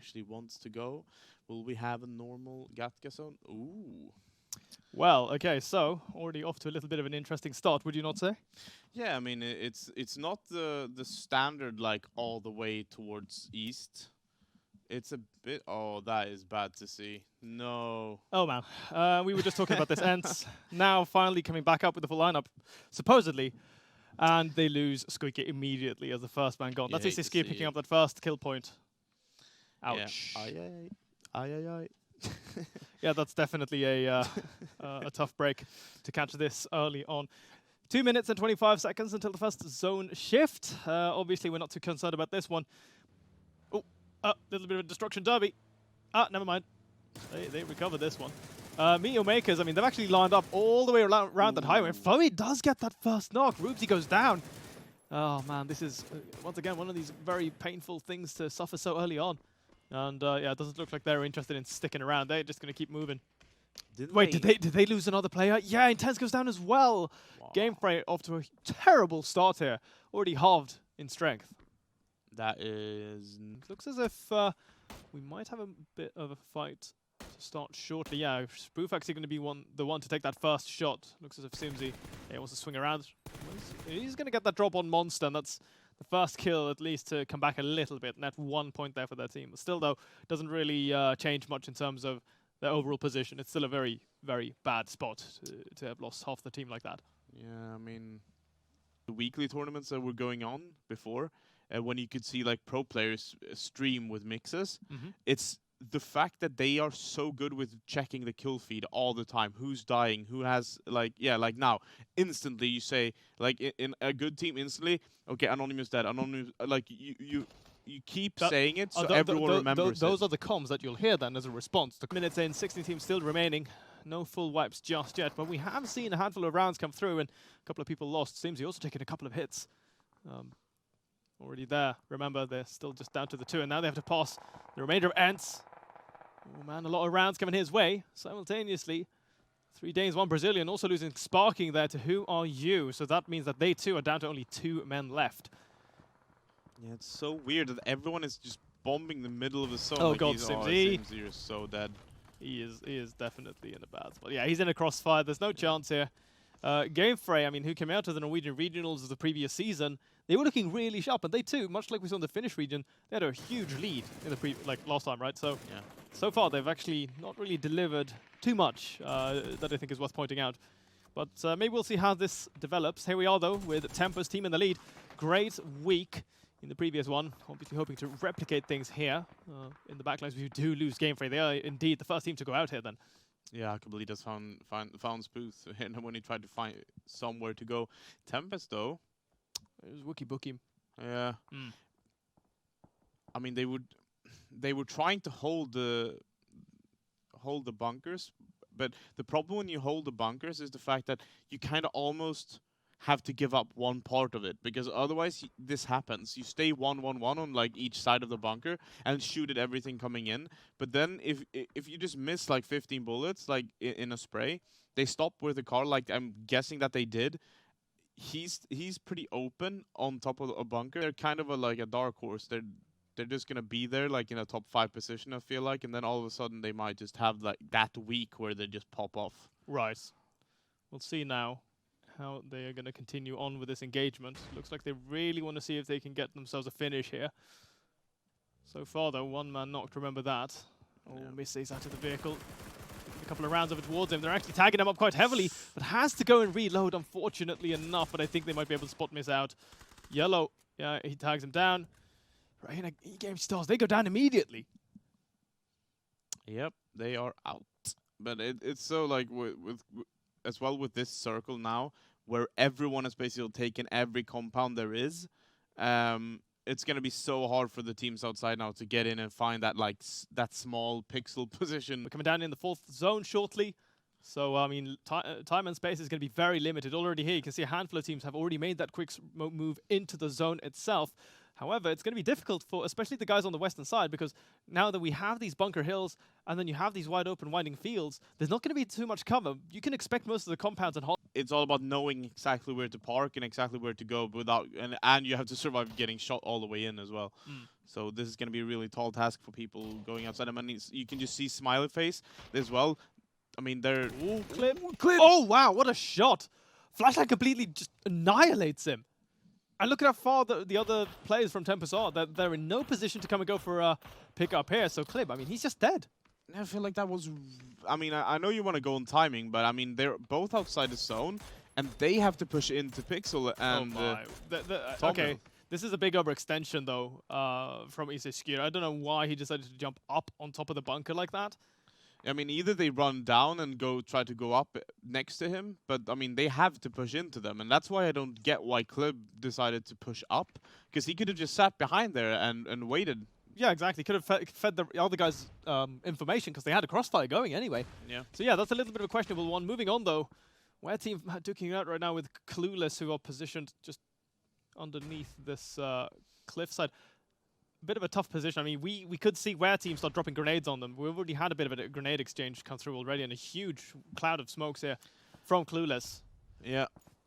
actually wants to go. Will we have a normal Gatka zone? Ooh. Well, okay, so already off to a little bit of an interesting start, would you not say? Yeah, I mean it's not the standard like all the way towards east. It's a bit. Oh, that is bad to see. No. Oh man, we were just talking about this Ents now finally coming back up with the full lineup, supposedly, and they lose Squeaky immediately as the first man gone. You That's hate to Ski see picking it. up that first kill point. Yeah. Ouch. Ay ay ay ay ay. Yeah, that's definitely a tough break to catch this early on. 2 minutes and 25 seconds until the first zone shift. Obviously, we're not too concerned about this one. Oh, a little bit of a destruction derby. Never mind. They recovered this one. Mio Makers, I mean, they've actually lined up all the way around that highway. Foey does get that first knock. Rubesy goes down. Oh man, this is, once again, one of these very painful things to suffer so early on. And yeah, it doesn't look like they're interested in sticking around. They're just going to keep moving. Wait, did they lose another player? Yeah, Intense goes down as well. Wow. Gamefrey off to a terrible start here. Already halved in strength. That is. It looks as if we might have a bit of a fight to start shortly. Yeah, Spoof actually going to be the one to take that first shot. Looks as if Simsy wants to swing around. He's going to get that drop on Monster, and that's the first kill at least to come back a little bit. And that's 1 point there for their team. But still, though, doesn't really change much in terms of their overall position. It's still a very, very bad spot to have lost half the team like that. Yeah, I mean, the weekly tournaments that were going on before, when you could see like pro players stream with mixes, it's the fact that they are so good with checking the kill feed all the time. Who's dying? Who has like like now instantly you say like in a good team instantly. Okay, Anonymous dead. Anonymous like you keep saying it so everyone remembers those it. are the comms that you'll hear then as a response. The minutes in, 16 teams still remaining. No full wipes just yet, but we have seen a handful of rounds come through and a couple of people lost. Seems he also taken a couple of hits. Already there. Remember, they're still just down to the 2, and now they have to pass the remainder of Ents. Oh man, a lot of rounds coming his way. Simultaneously, 3 Danes, 1 Brazilian, also losing Sparking there to Who Are You? So that means that they too are down to only 2 men left. Yeah, it's so weird that everyone is just bombing the middle of the zone. Oh like god, Simsy. Simsy, you're so dead. He is definitely in a bad spot. Yeah, he's in a crossfire. There's no chance here. Gamefrey, I mean, who came out of the Norwegian regionals of the previous season, they were looking really sharp, and they too, much like we saw in the Finnish region, they had a huge lead in the last time, right? So, Yeah. so far they've actually not really delivered too much that I think is worth pointing out. But maybe we'll see how this develops. Here we are though, with Tempest team in the lead. Great week in the previous one. Obviously hoping to replicate things here. In the backlines, we do lose Gamefrey. They are indeed the first team to go out here then. Yeah, Kabalitas found Spooth and when he tried to find somewhere to go. Tempest though. It was Wookie Bookie. Yeah. I mean they were trying to hold the bunkers, but the problem when you hold the bunkers is the fact that you kind of almost have to give up one part of it, because otherwise this happens. You stay 1-1-1 on like each side of the bunker and shoot at everything coming in. But then if you just miss like 15 bullets like in a spray, they stop with the car. Like I'm guessing that they did. He's pretty open on top of a bunker. They're kind of like a dark horse. They're just gonna be there like in a top 5 position, I feel like, and then all of a sudden they might just have like that week where they just pop off. Right. We'll see now how they are going to continue on with this engagement. Looks like they really want to see if they can get themselves a finish here. So far though, 1 man knocked, remember that. Oh, Yeah. Missy's out of the vehicle. A couple of rounds of it towards him. They're actually tagging him up quite heavily, but has to go and reload, unfortunately enough, but I think they might be able to spot Miss out. Yellow, yeah, he tags him down. Right, in E-game stars, they go down immediately. Yep, they are out. But it's so like with as well with this circle now, where everyone has basically taken every compound there is. It's gonna be so hard for the teams outside now to get in and find that like that small pixel position. We're coming down in the 4th zone shortly. So, I mean, time and space is going to be very limited. Already here, you can see a handful of teams have already made that quick move into the zone itself. However, it's going to be difficult for especially the guys on the western side, because now that we have these bunker hills and then you have these wide open winding fields, there's not going to be too much cover. You can expect most of the compounds and it's all about knowing exactly where to park and exactly where to go without, and you have to survive getting shot all the way in as well. So this is going to be a really tall task for people going outside. I mean, you can just see Smiley Face as well. I mean, they're... Ooh, clip. Oh, wow, what a shot. Flashlight completely just annihilates him. And look at how far the other players from Tempest are. They're in no position to come and go for a pick up here. So Clip, I mean, he's just dead. I feel like that was... I mean, I know you want to go on timing, but I mean, they're both outside the zone, and they have to push into Pixel and... Oh my. Okay, this is a big overextension, though, from Iseskir. I don't know why he decided to jump up on top of the bunker like that. I mean, either they run down and try to go up next to him, but I mean, they have to push into them, and that's why I don't get why Clib decided to push up, because he could have just sat behind there and waited. Yeah, exactly. Could have fed the other guys information, because they had a crossfire going anyway. Yeah. So yeah, that's a little bit of a questionable one. Moving on, though, Where team duking out right now with Clueless, who are positioned just underneath this cliffside. Bit of a tough position. I mean, we could see Where team start dropping grenades on them. We've already had a bit of a grenade exchange come through already, and a huge cloud of smokes here from Clueless. Yeah.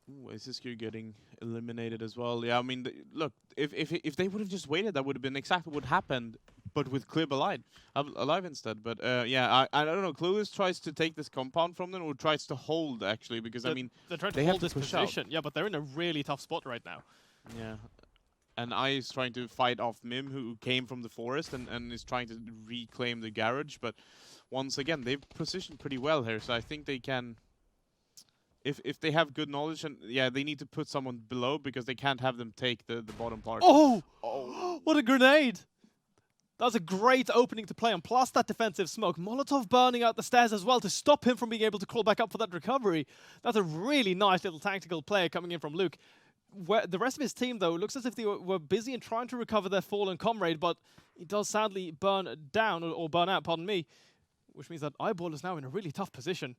Ooh, is this getting eliminated as well? Yeah, I mean, look, if they would have just waited, that would have been exactly what happened, but with Clib alive instead. But yeah, I don't know. Clueless tries to take this compound from them, or tries to hold actually, because I mean, they're trying to hold this position. Yeah, but they're in a really tough spot right now. Yeah. And I is trying to fight off Mim, who came from the forest and is trying to reclaim the garage. But once again, they've positioned pretty well here, so I think they can... If they have good knowledge, and yeah, they need to put someone below, because they can't have them take the bottom part. Oh! What a grenade! That was a great opening to play on, plus that defensive smoke. Molotov burning out the stairs as well to stop him from being able to crawl back up for that recovery. That's a really nice little tactical play coming in from Luke. Where the rest of his team, though, looks as if they were busy in trying to recover their fallen comrade, but he does sadly burn down, or burn out, pardon me, which means that Eyeball is now in a really tough position.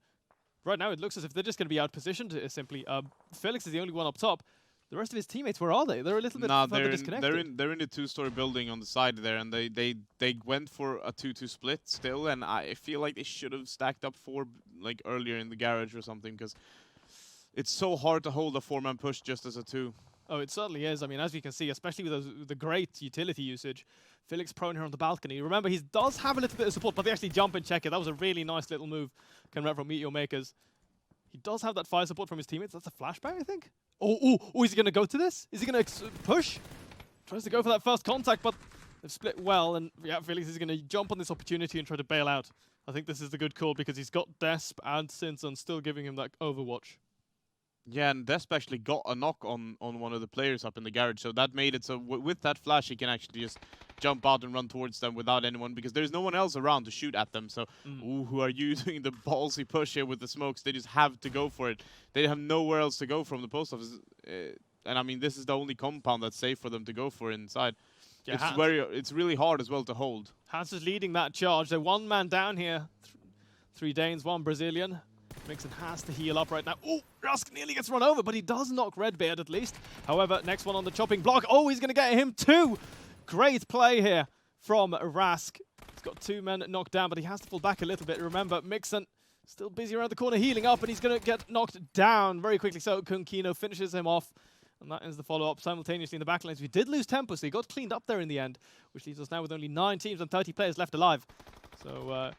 Right now, it looks as if they're just going to be out-positioned, simply. Felix is the only one up top. The rest of his teammates, where are they? They're a little bit further disconnected. They're in the two-story building on the side there, and they went for a 2-2 split still, and I feel like they should have stacked up 4 like earlier in the garage or something, because it's so hard to hold a 4-man push just as a 2. Oh, it certainly is. I mean, as we can see, especially with the great utility usage, Felix prone here on the balcony. Remember, he does have a little bit of support, but they actually jump and check it. That was a really nice little move coming out from Meteor Makers. He does have that fire support from his teammates. That's a flashbang, I think. Oh, is he going to go to this? Is he going to push? Tries to go for that first contact, but they've split well, and yeah, Felix is going to jump on this opportunity and try to bail out. I think this is the good call, because he's got Desp and Sinson still giving him that overwatch. Yeah, and Desp actually got a knock on one of the players up in the garage, so that made it so with that flash he can actually just jump out and run towards them without anyone, because there's no one else around to shoot at them. So, ooh, who are you doing the ballsy push here with the smokes? They just have to go for it. They have nowhere else to go from the post office, and I mean, this is the only compound that's safe for them to go for inside. Yeah, it's really hard as well to hold. Hans is leading that charge. They're 1 man down here. 3 Danes, 1 Brazilian. Mixon has to heal up right now. Oh, Rusk nearly gets run over, but he does knock Redbeard at least. However, next one on the chopping block. Oh, he's going to get him too. Great play here from Rask. He's got 2 men knocked down, but he has to pull back a little bit. Remember, Mixon still busy around the corner healing up, and he's going to get knocked down very quickly. So Kunkino finishes him off, and that ends the follow-up simultaneously in the backlines. We did lose tempo, so he got cleaned up there in the end, which leaves us now with only 9 teams and 30 players left alive. So,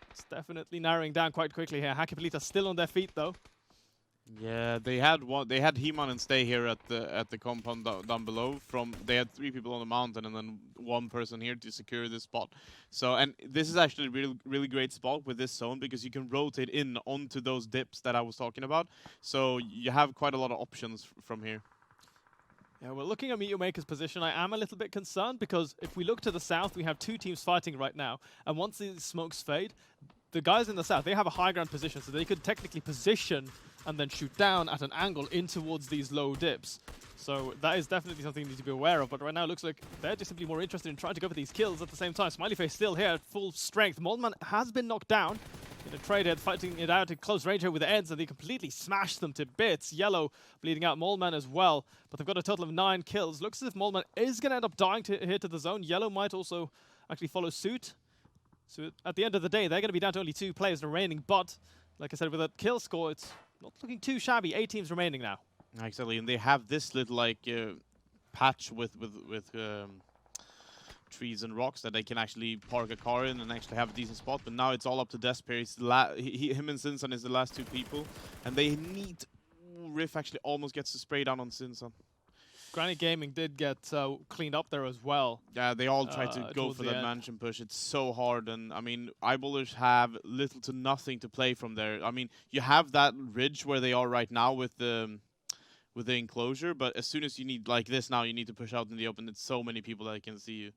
it's definitely narrowing down quite quickly here. Hakipolita still on their feet, though. Yeah, they had He-Man and Stay here at the compound down below. They had 3 people on the mountain and then 1 person here to secure this spot. So, and this is actually a really great spot with this zone, because you can rotate in onto those dips that I was talking about. So you have quite a lot of options from here. Yeah, well, looking at Meteor Maker's position, I am a little bit concerned, because if we look to the south, we have 2 teams fighting right now. And once these smokes fade, the guys in the south, they have a high ground position, so they could technically position and then shoot down at an angle in towards these low dips. So that is definitely something you need to be aware of. But right now, it looks like they're just simply more interested in trying to go for these kills at the same time. Smiley Face still here at full strength. Moldman has been knocked down in a trade head, fighting it out at close range here with the Eds, and they completely smashed them to bits. Yellow bleeding out Moldman as well, but they've got a total of 9 kills. Looks as if Moldman is going to end up dying here to the zone. Yellow might also actually follow suit. So at the end of the day, they're going to be down to only 2 players remaining, but like I said, with a kill score, it's not looking too shabby. 8 teams remaining now. Exactly, and they have this little like patch with trees and rocks that they can actually park a car in and actually have a decent spot. But now it's all up to Despair. Him and Sinsan is the last 2 people, and they need. Riff actually almost gets the spray down on Sinsan. Granite Gaming did get cleaned up there as well. Yeah, they all try to go for that mansion push. It's so hard, and I mean, eyeballers have little to nothing to play from there. I mean, you have that ridge where they are right now with the enclosure, but as soon as you need like this now, you need to push out in the open. It's so many people that can see you.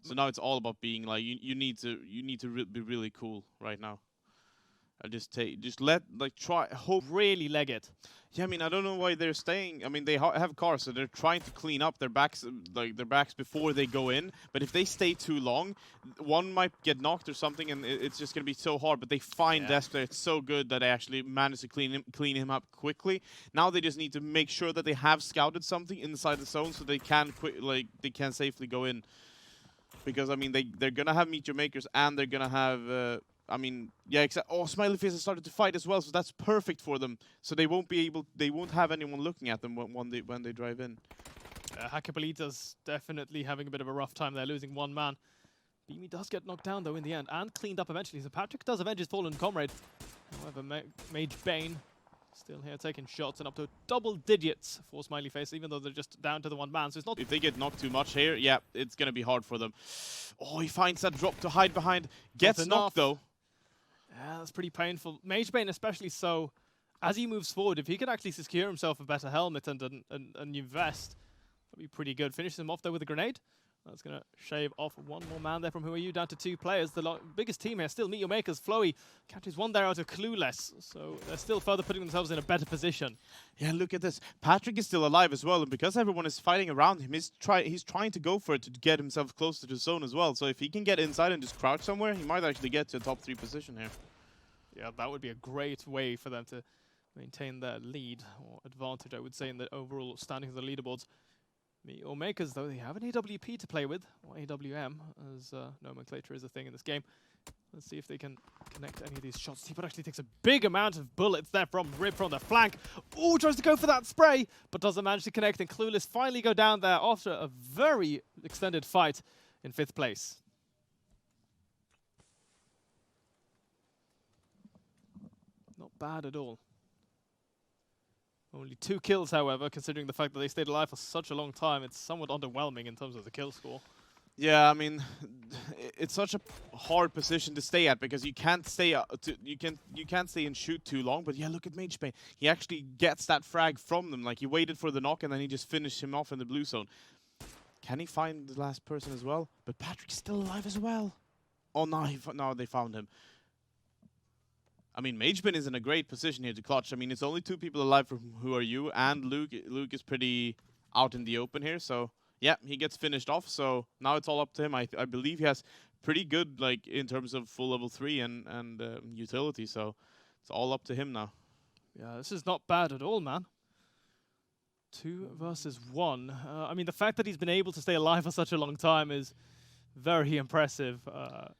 So now it's all about being like you need to be really cool right now. Hope. Really leg it. Yeah, I mean, I don't know why they're staying. I mean, they have cars, so they're trying to clean up their backs, before they go in. But if they stay too long, one might get knocked or something, and it's just gonna be so hard. But they find Despair. It's so good that they actually managed to clean him up quickly. Now they just need to make sure that they have scouted something inside the zone, so they can safely go in. Because I mean, they're gonna have Meet Your Makers, and they're gonna have. I mean, yeah, oh, Smiley Face has started to fight as well, so that's perfect for them. So they won't have anyone looking at them when they drive in. Hackabilita's definitely having a bit of a rough time there, losing 1 man. Beamy does get knocked down though in the end, and cleaned up eventually. So Patrick does avenge his fallen comrade. However, Mage Bane still here taking shots, and up to double digits for Smiley Face, even though they're just down to the 1 man. So it's not. If they get knocked too much here, yeah, it's gonna be hard for them. Oh, he finds that drop to hide behind. Gets knocked though. Yeah, that's pretty painful. Mage Bane especially so, as he moves forward, if he can actually secure himself a better helmet and a new vest, that'd be pretty good. Finishes him off there with a grenade. That's going to shave off 1 more man there from Who Are You down to 2 players. The biggest team here still Meet Your Makers. Flowy catches 1 there out of Clueless, so they're still further putting themselves in a better position. Yeah, look at this. Patrick is still alive as well, and because everyone is fighting around him, he's trying to go for it to get himself closer to the zone as well. So if he can get inside and just crouch somewhere, he might actually get to a top 3 position here. Yeah, that would be a great way for them to maintain their lead, or advantage, I would say, in the overall standings of the leaderboards. Meet Your Makers, though, they have an AWP to play with, or AWM, as nomenclature is a thing in this game. Let's see if they can connect any of these shots. Teapot actually takes a big amount of bullets there from Rib from the flank. Ooh, tries to go for that spray, but doesn't manage to connect, and Clueless finally go down there after a very extended fight in 5th place. Not bad at all. Only 2 kills, however, considering the fact that they stayed alive for such a long time. It's somewhat underwhelming in terms of the kill score. Yeah, I mean, it's such a hard position to stay at because you can't stay you can't stay and shoot too long. But yeah, look at Mage Bane. He actually gets that frag from them. Like, he waited for the knock and then he just finished him off in the blue zone. Can he find the last person as well? But Patrick's still alive as well. Oh no, no, they found him. I mean, Magebin is in a great position here to clutch. I mean, it's only 2 people alive from Who Are You, and Luke. Luke is pretty out in the open here, so yeah, he gets finished off. So now it's all up to him. I believe he has pretty good, like, in terms of full level 3 and utility. So it's all up to him now. Yeah, this is not bad at all, man. 2 versus 1. I mean, the fact that he's been able to stay alive for such a long time is very impressive.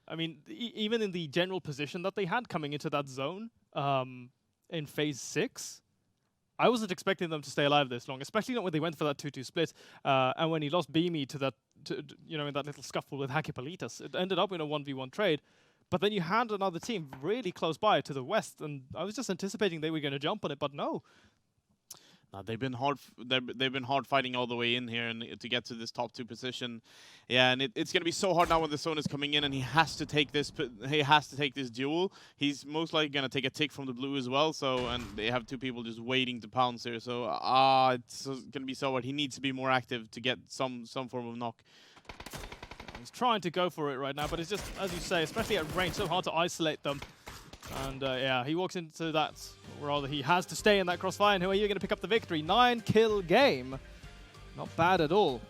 I mean, even in the general position that they had coming into that zone in phase 6, I wasn't expecting them to stay alive this long, especially not when they went for that 2-2 split. And when he lost Beamy to that, in that little scuffle with Hackabilitas, it ended up in a 1v1 trade. But then you had another team really close by to the west, and I was just anticipating they were going to jump on it, but no. They've been hard. They've been hard fighting all the way in here and to get to this top 2 position. Yeah, and it's going to be so hard now when the zone is coming in and he has to take this. He has to take this duel. He's most likely going to take a tick from the blue as well. So, and they have 2 people just waiting to pounce here. So it's going to be so hard. He needs to be more active to get some form of knock. He's trying to go for it right now, but it's just, as you say, especially at range, so hard to isolate them. And yeah, he walks into that, or rather he has to stay in that crossfire, and Who Are You going to pick up the victory? 9-kill game. Not bad at all.